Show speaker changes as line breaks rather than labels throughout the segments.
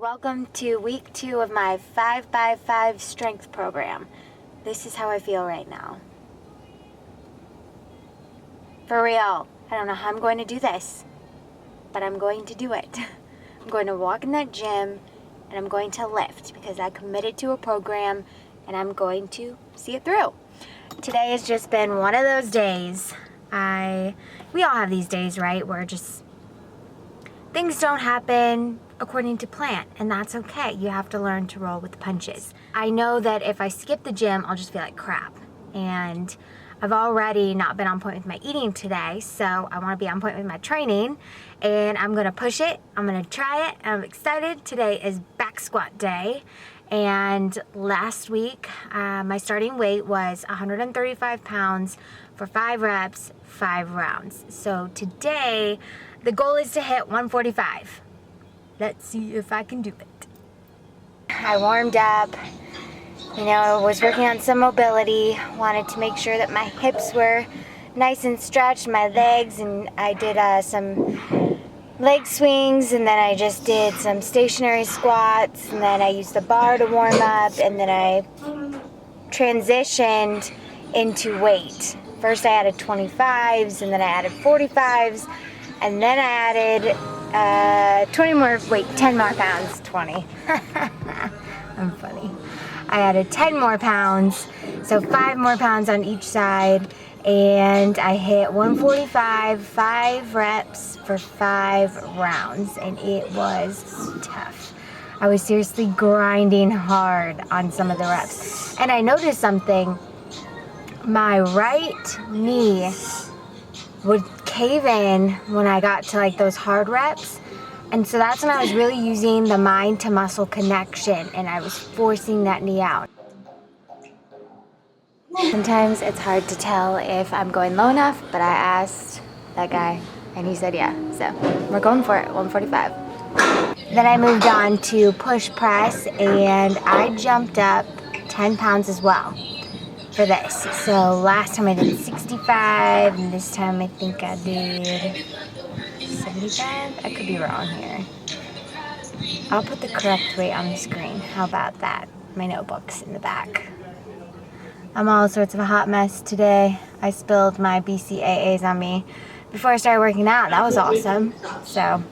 Welcome to week 2 of my 5x5 strength program. This is how I feel right now. For real, I don't know how I'm going to do this, but I'm going to do it. I'm going to walk in that gym and I'm going to lift because I committed to a program and I'm going to see it through. Today has just been one of those days. We all have these days, right, where just things don't happen according to plan, and that's okay. You have to learn to roll with the punches. I know that if I skip the gym, I'll just feel like crap. And I've already not been on point with my eating today, so I want to be on point with my training, and I'm going to push it. I'm going to try it. I'm excited. Today is back squat day, and last week my starting weight was 135 pounds for 5 reps, 5 rounds. So today the goal is to hit 145. Let's see if I can do it. I warmed up, was working on some mobility, wanted to make sure that my hips were nice and stretched, my legs, and I did some leg swings, and then I just did some stationary squats, and then I used the bar to warm up, and then I transitioned into weight. First I added 25s, and then I added 45s, and then I added 10 more pounds, 20. I'm funny. I added 10 more pounds, so 5 more pounds on each side, and I hit 145, 5 reps for 5 rounds, and it was tough. I was seriously grinding hard on some of the reps, and I noticed something. My right knee would cave in when I got to like those hard reps, and so that's when I was really using the mind to muscle connection, and I was forcing that knee out. Sometimes it's hard to tell if I'm going low enough, but I asked that guy and he said yeah, so we're going for it. 145. Then I moved on to push press, and I jumped up 10 pounds as well for this. So last time I did 65, and this time I think I did 75? I could be wrong here. I'll put the correct weight on the screen. How about that? My notebook's in the back. I'm all sorts of a hot mess today. I spilled my BCAAs on me before I started working out. That was awesome. So,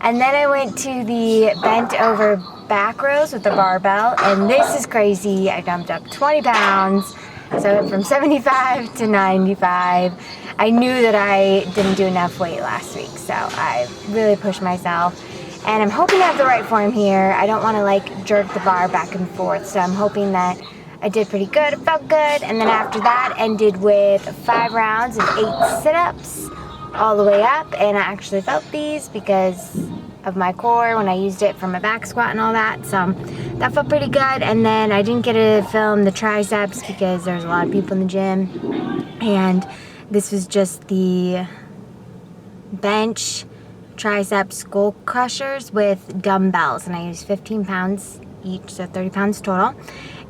and then I went to the bent over back rows with the barbell, and this is crazy. I jumped up 20 pounds, so I went from 75 to 95. I knew that I didn't do enough weight last week, so I really pushed myself, and I'm hoping to have the right form here. I don't want to like jerk the bar back and forth, so I'm hoping that I did pretty good. It felt good, and then after that ended with 5 rounds of 8 sit-ups all the way up, and I actually felt these because of my core when I used it for my back squat and all that, so that felt pretty good. And then I didn't get to film the triceps because there's a lot of people in the gym, and this was just the bench triceps skull crushers with dumbbells, and I used 15 pounds each, so 30 pounds total,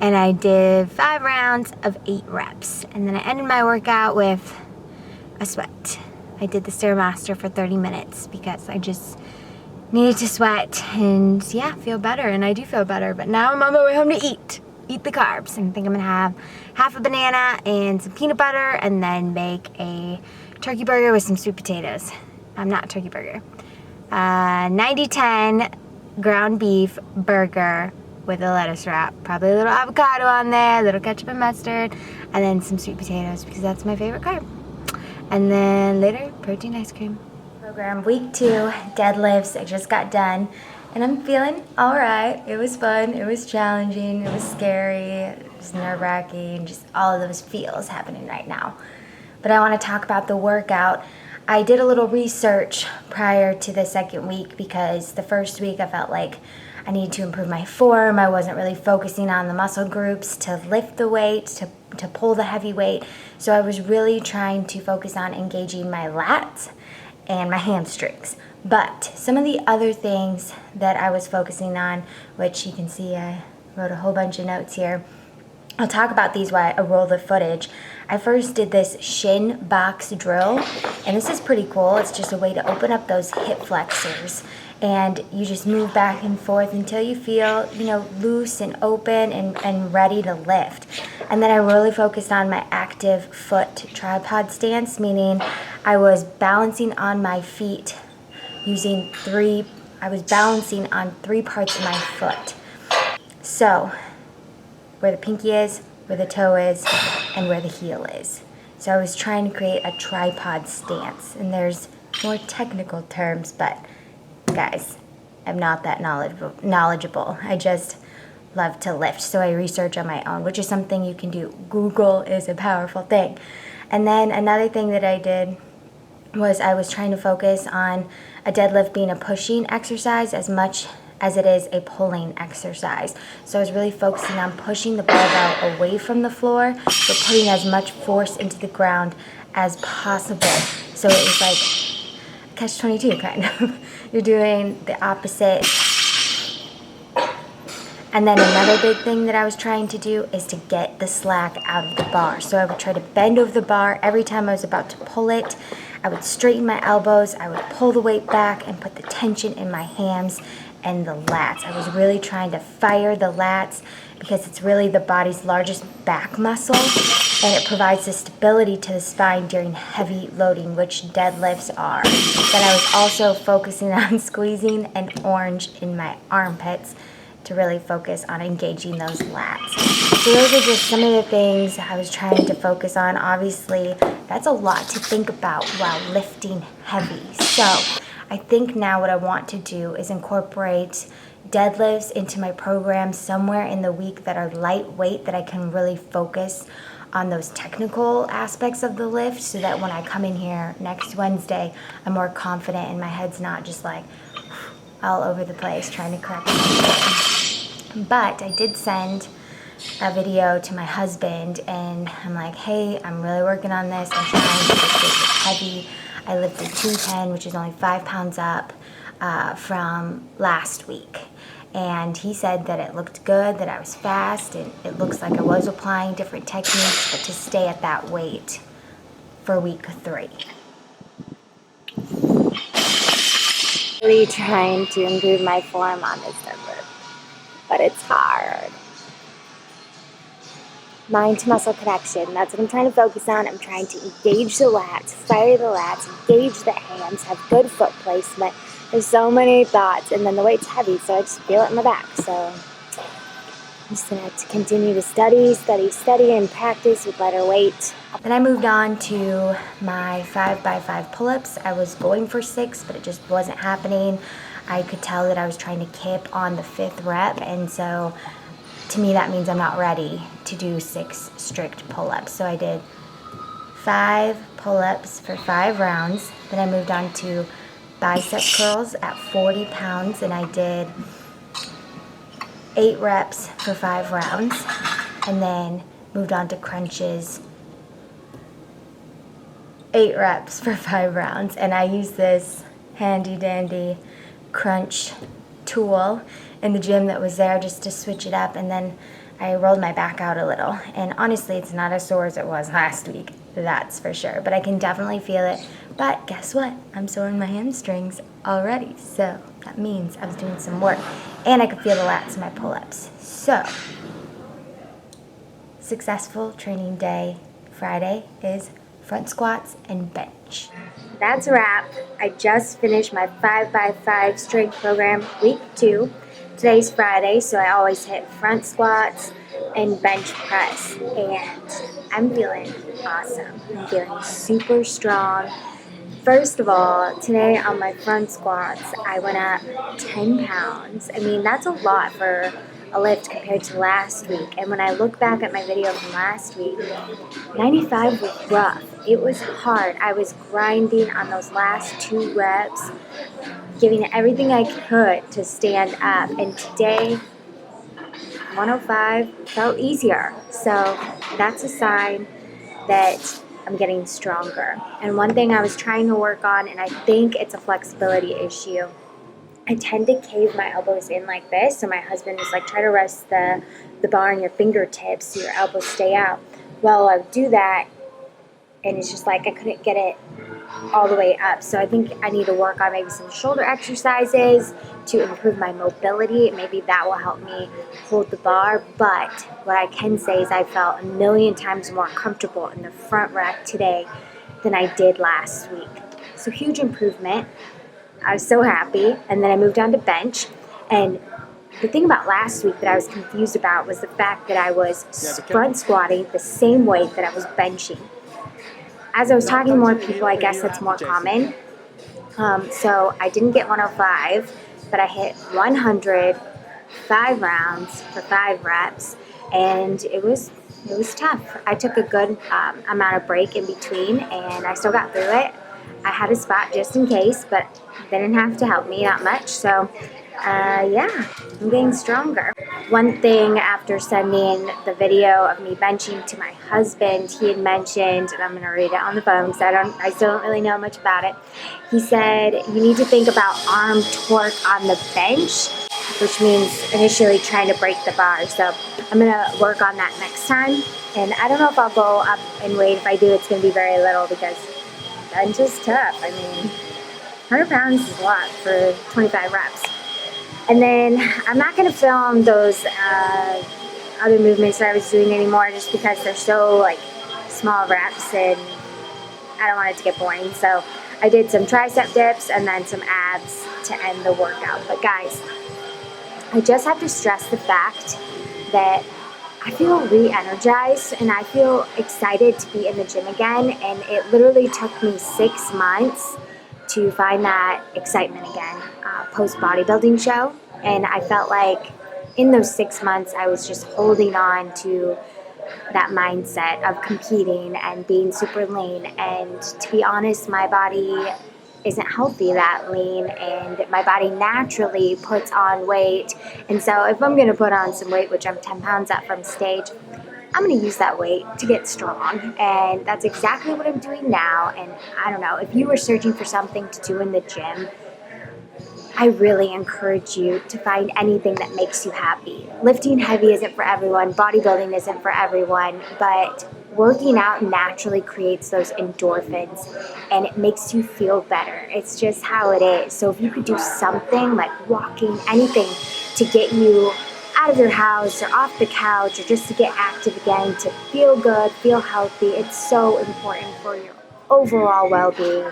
and I did 5 rounds of 8 reps, and then I ended my workout with a sweat. I did the Stairmaster for 30 minutes because I just needed to sweat and feel better, and I do feel better. But now I'm on my way home to eat the carbs, and I think I'm gonna have half a banana and some peanut butter, and then make a turkey burger with some sweet potatoes. Not a turkey burger, 90-10 ground beef burger with a lettuce wrap, probably a little avocado on there, a little ketchup and mustard, and then some sweet potatoes because that's my favorite carb. And then later, protein ice cream. Program week 2, deadlifts. I just got done, and I'm feeling all right. It was fun. It was challenging. It was scary. It was nerve-wracking. Just all of those feels happening right now. But I want to talk about the workout. I did a little research prior to the second week because the first week I felt like I needed to improve my form. I wasn't really focusing on the muscle groups to lift the weight, to pull the heavy weight. So I was really trying to focus on engaging my lats and my hamstrings. But some of the other things that I was focusing on, which you can see I wrote a whole bunch of notes here, I'll talk about these while I roll the footage. I first did this shin box drill, and this is pretty cool. It's just a way to open up those hip flexors, and you just move back and forth until you feel, loose and open and ready to lift. And then I really focused on my active foot tripod stance, meaning I was balancing on my feet I was balancing on 3 parts of my foot. So, where the pinky is, where the toe is, and where the heel is. So I was trying to create a tripod stance. And there's more technical terms, but guys, I'm not that knowledgeable. I just love to lift. So I research on my own, which is something you can do. Google is a powerful thing. And then another thing that I did was I was trying to focus on a deadlift being a pushing exercise as much as it is a pulling exercise. So I was really focusing on pushing the barbell away from the floor, but putting as much force into the ground as possible. So it was like catch-22 kind of. You're doing the opposite. And then another big thing that I was trying to do is to get the slack out of the bar. So I would try to bend over the bar every time I was about to pull it. I would straighten my elbows, I would pull the weight back and put the tension in my hams and the lats. I was really trying to fire the lats because it's really the body's largest back muscle, and it provides the stability to the spine during heavy loading, which deadlifts are. Then I was also focusing on squeezing an orange in my armpits to really focus on engaging those lats. So those are just some of the things I was trying to focus on. Obviously, that's a lot to think about while lifting heavy. So I think now what I want to do is incorporate deadlifts into my program somewhere in the week that are lightweight, that I can really focus on those technical aspects of the lift, so that when I come in here next Wednesday, I'm more confident and my head's not just like all over the place trying to correct myself. But I did send a video to my husband, and I'm like, hey, I'm really working on this. I'm trying to lift this heavy. I lifted 210, which is only 5 pounds up from last week. And he said that it looked good, that I was fast, and it looks like I was applying different techniques, but to stay at that weight for week 3. Really trying to improve my form on this deadlift, but it's hard. Mind to muscle connection, that's what I'm trying to focus on. I'm trying to engage the lats, fire the lats, engage the hands, have good foot placement. There's so many thoughts, and then the weight's heavy, so I just feel it in my back. So I'm just gonna have to continue to study, and practice with lighter weight. Then I moved on to my 5x5 pull-ups. I was going for 6, but it just wasn't happening. I could tell that I was trying to kip on the 5th rep, and so to me that means I'm not ready to do 6 strict pull-ups. So I did 5 pull-ups for 5 rounds. Then I moved on to bicep curls at 40 pounds, and I did 8 reps for 5 rounds, and then moved on to crunches, 8 reps for 5 rounds. And I use this handy dandy crunch tool in the gym that was there just to switch it up, and then I rolled my back out a little, and honestly it's not as sore as it was last week, that's for sure, but I can definitely feel it. But guess what, I'm sore in my hamstrings already, so that means I was doing some work, and I could feel the lats in my pull-ups. So successful training day Friday is front squats and bench. That's a wrap. I just finished my 5x5 strength program week 2. Today's Friday, so I always hit front squats and bench press, and I'm feeling awesome. I'm feeling super strong. First of all, today on my front squats, I went up 10 pounds. I mean, that's a lot for a lift compared to last week. And when I look back at my video from last week, 95 was rough. It was hard. I was grinding on those last 2 reps, giving it everything I could to stand up. And today, 105 felt easier. So that's a sign that I'm getting stronger. And one thing I was trying to work on, and I think it's a flexibility issue, I tend to cave my elbows in like this. So my husband was like, try to rest the bar on your fingertips so your elbows stay out. Well, I would do that, and it's just like I couldn't get it all the way up. So I think I need to work on maybe some shoulder exercises to improve my mobility. Maybe that will help me hold the bar. But what I can say is I felt a million times more comfortable in the front rack today than I did last week. So huge improvement. I was so happy. And then I moved on to bench. And the thing about last week that I was confused about was the fact that I was front squatting the same weight that I was benching. As I was talking to more people, I guess that's more common. So I didn't get 105, but I hit 100 5 rounds for 5 reps, and it was tough. I took a good amount of break in between, and I still got through it. I had a spot just in case, but they didn't have to help me that much. So yeah, I'm getting stronger. One thing after sending the video of me benching to my husband, he had mentioned, and I'm going to read it on the phone because I still don't really know much about it. He said, you need to think about arm torque on the bench, which means initially trying to break the bar. So I'm going to work on that next time. And I don't know if I'll go up in weight. If I do, it's going to be very little because bench is tough. I mean, 100 pounds is a lot for 25 reps. And then I'm not going to film those other movements that I was doing anymore just because they're so like small reps and I don't want it to get boring. So I did some tricep dips and then some abs to end the workout. But guys, I just have to stress the fact that I feel re-energized and I feel excited to be in the gym again. And it literally took me 6 months to find that excitement again, post bodybuilding show. And I felt like in those 6 months, I was just holding on to that mindset of competing and being super lean. And to be honest, my body isn't healthy that lean, and my body naturally puts on weight. And so if I'm going to put on some weight, which I'm 10 pounds up from stage, I'm going to use that weight to get strong. And that's exactly what I'm doing now. And I don't know, if you were searching for something to do in the gym, I really encourage you to find anything that makes you happy. Lifting heavy isn't for everyone, bodybuilding isn't for everyone, but working out naturally creates those endorphins and it makes you feel better. It's just how it is. So if you could do something like walking, anything to get you out of your house or off the couch or just to get active again, to feel good, feel healthy, it's so important for your overall well-being.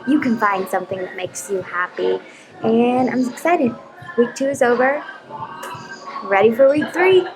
You can find something that makes you happy. And I'm excited. Week 2 is over. Ready for week 3.